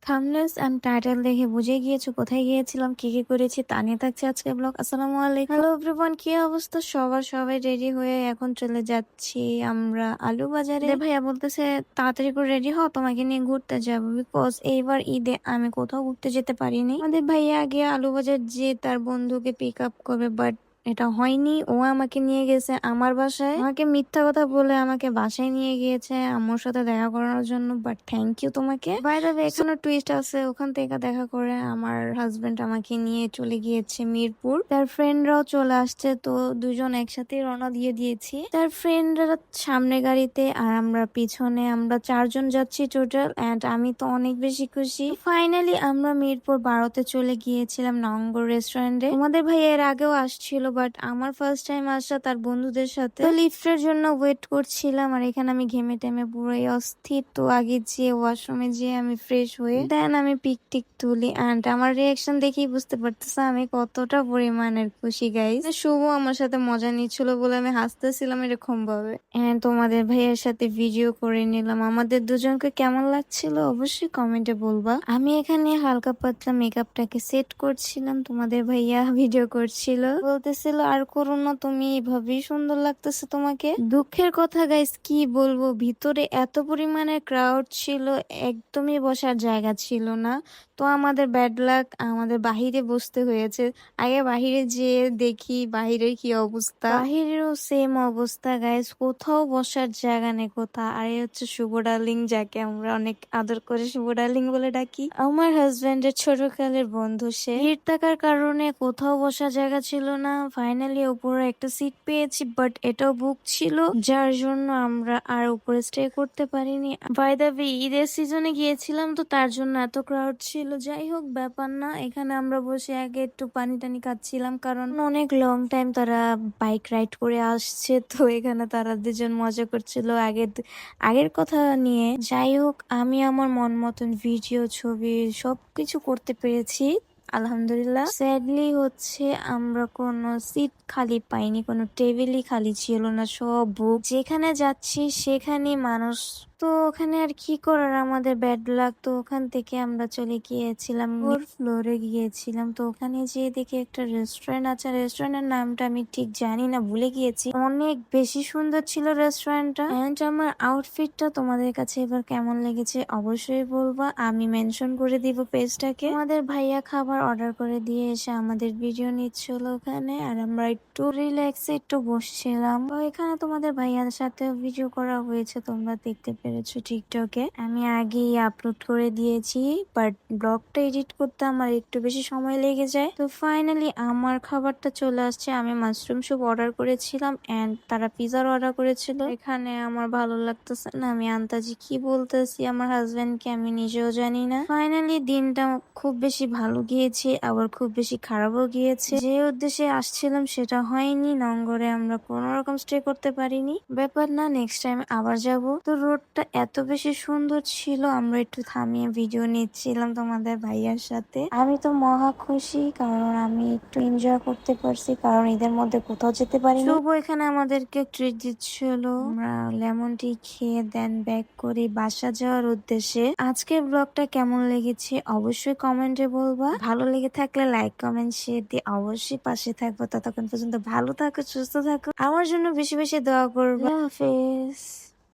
থাম্বনেলস and title দেখে বুঝে গিয়েছো কোথায় গিয়েছিলাম, কি কি করেছি তা নিয়ে থাকছে আজকে ব্লগ। আসসালামু আলাইকুম, হ্যালো এভরিওয়ান, কি অবস্থা সবার? সবাই রেডি হয়ে এখন চলে যাচ্ছি আমরা আলু বাজারে। ভাইয়া বলতেছে তাড়াতাড়ি করে রেডি হও, তোমাকে নিয়ে ঘুরতে যাবো, বিকজ এইবার ঈদে আমি কোথাও ঘুরতে যেতে পারিনি। আমাদের ভাইয়া আগে আলু বাজার যে তার বন্ধুকে পিক আপ করবে, বাট এটা হয়নি। ও আমাকে নিয়ে গেছে আমার বাসায়, আমাকে মিথ্যা কথা বলে আমাকে বাসায় নিয়ে গিয়েছে আম্মুর সাথে দেখা করার জন্য। বাট থ্যাংক ইউ তোমাকে। বাই দ্য ওয়ে, এখানে টুইস্ট আছে, ওখান থেকে দেখা করে আমার হাজবেন্ড আমাকে নিয়ে চলে গিয়েছে মিরপুর। তার ফ্রেন্ডরাও চলে আসছে, তো দুজন একসাথে রওনা দিয়ে দিয়েছি। তার ফ্রেন্ডরা সামনে গাড়িতে আর আমরা পিছনে, আমরা 4 জন যাচ্ছি টোটাল। এন্ড আমি তো অনেক বেশি খুশি। ফাইনালি আমরা মিরপুর 12-তে চলে গিয়েছিলাম নঙ্গর রেস্টুরেন্টে। তোমাদের ভাই এর আগেও আসছিল, বাট আমার ফার্স্ট টাইম আসা তার বন্ধুদের সাথে। তো লিফটের জন্য ওয়েট করছিলাম, আর এখানে আমি ঘেমে টেমে পুরোই অস্থির। তো আগে যেয়ে ওয়াশরুমে যেয়ে আমি ফ্রেশ হয়ে দেন আমি পিক টিক তুলি। অ্যান্ড আমার রিয়াকশন দেখেই বুঝতে পারতেছে আমি কতটা পরিমাণের খুশি গাইস। শুভ আমার সাথে মজা নিচ্ছিল বলে আমি হাসতেছিলাম এরকম ভাবে। এন্ড তোমাদের ভাইয়ের সাথে ভিডিও করে নিলাম। আমাদের দুজনকে কেমন লাগছিল অবশ্যই কমেন্টে বলবা। আমি এখানে হালকা পাতলা মেকআপটাকে সেট করছিলাম, তোমাদের ভাইয়া ভিডিও করছিল, বলতেছিল আর করো না তুমি, এভাবেই সুন্দর লাগতেছে তোমাকে। দুঃখের কথা গাইস, কি বলবো, ভিতরে এত পরিমাণে ক্রাউড ছিল, একদমই বসার জায়গা ছিল না। তো আমাদের ব্যাড লাক, আমাদের বাহিরে বসতে হয়েছে। আগে বাহিরে যেয়ে দেখি বাহিরের কি অবস্থা, বাহিরেও সেম অবস্থা গাইস, কোথাও বসার জায়গা নেই কোথাও। আর এই হচ্ছে শুভ ডার্লিং, যাকে আমরা অনেক আদর করে শুভ ডার্লিং বলে ডাকি, আমার হাজবেন্ডের ছোটকালের বন্ধু। সে ভিড় থাকার কারণে কোথাও বসার জায়গা ছিল না। ফাইনালি উপরে একটা সিট পেয়েছি, বাট এটাও বুক ছিল, যার জন্য আমরা আর উপরে স্টে করতে পারিনি। বাই দ্য ওয়ে, ঈদের সিজনে গিয়েছিলাম, তো তার জন্য এত ক্রাউড ছিল। যাই হোক, ব্যাপার না। এখানে আমরা বসে আগে একটু পানি টানি খাচ্ছিলাম, কারণ অনেক লং টাইম তারা বাইক রাইড করে আসছে। তো এখানে তারা দুজন মজা করছিল আগের কথা নিয়ে। যাই হোক, আমি আমার মন মতন ভিডিও, ছবি সবকিছু করতে পেরেছি আলহামদুলিল্লাহ। স্যাডলি হচ্ছে আমরা কোনো সিট খালি পাইনি, কোনো টেবিলই খালি ছিল না, সব বুক। যেখানে যাচ্ছি সেখানে মানুষ। তো ওখানে আর কি করার, আমাদের ব্যাড লাক। তো ওখান থেকে আমরা চলে গিয়েছিলাম ফ্লোরে গিয়েছিলাম। তো ওখানে যেয়ে দেখি একটা রেস্টুরেন্ট আছে, রেস্টুরেন্টের নামটা আমি ঠিক জানি না, ভুলে গিয়েছি। অনেক বেশি সুন্দর ছিল রেস্টুরেন্টটা। এন্ড আমার আউটফিটটা তোমাদের কাছে এবার কেমন লেগেছে অবশ্যই বলবা, আমি মেনশন করে দিব পেজটাকে। আমাদের ভাইয়া খাবার অর্ডার করে দিয়ে এসে আমাদের ভিডিও নিচ্ছিল ওখানে, আর আমরা একটু রিল্যাক্সে একটু বসছিলাম। তো এখানে তোমাদের ভাইয়ার সাথে ভিডিও করা হয়েছে, তোমরা দেখতে পেরেছো টিকটকে। আমি আগেই আপলোড করে দিয়েছি, বাট ব্লগটা এডিট করতে আমার একটু বেশি সময় লেগে যায়। তো ফাইনালি আমার খাবারটা চলে আসছে। আমি মাশরুম স্যুপ অর্ডার করেছিলাম, এন্ড তারা পিজার অর্ডার করেছিল। এখানে আমার ভালো লাগতেছে না, আমি আন্তাজি কি বলতেছি আমার হাজবেন্ডকে, আমি নিজেও জানি না। ফাইনালি দিনটা খুব বেশি ভালো গিয়েছে, আবার খুব বেশি খারাপও গিয়েছে। যে উদ্দেশ্যে আসছিলাম সেটা হয়নি, নঙ্গরে আমরা কোনো রকম স্টে করতে পারিনি। ব্যাপার না, নেক্সট টাইম আবার যাব। তো রোডটা এত বেশি সুন্দর ছিল, আমরা একটু থামিয়ে ভিডিও নিচ্ছিলাম তোমাদের ভাইয়ার সাথে। আমি তো মহা খুশি, কারণ আমি একটু এনজয় করতে পারছি, কারণ ঈদের মধ্যে কোথাও যেতে পারিনি। শুভ এখানে আমাদেরকে ট্রিট দিচ্ছিল, আমরা লেমন টি খেয়ে দেন ব্যাক করি বাসা যাওয়ার উদ্দেশ্যে। আজকের ব্লগটা কেমন লেগেছে অবশ্যই কমেন্টে বলবা। ভালো লেগে থাকলে লাইক কমেন্ট শেয়ার দিয়ে অবশ্যই পাশে থাকবো। ততক্ষণ পর্যন্ত ভালো থাকো, সুস্থ থাকো, আমার জন্য বেশি বেশি দোয়া করবো। আল্লাহ হাফেজ।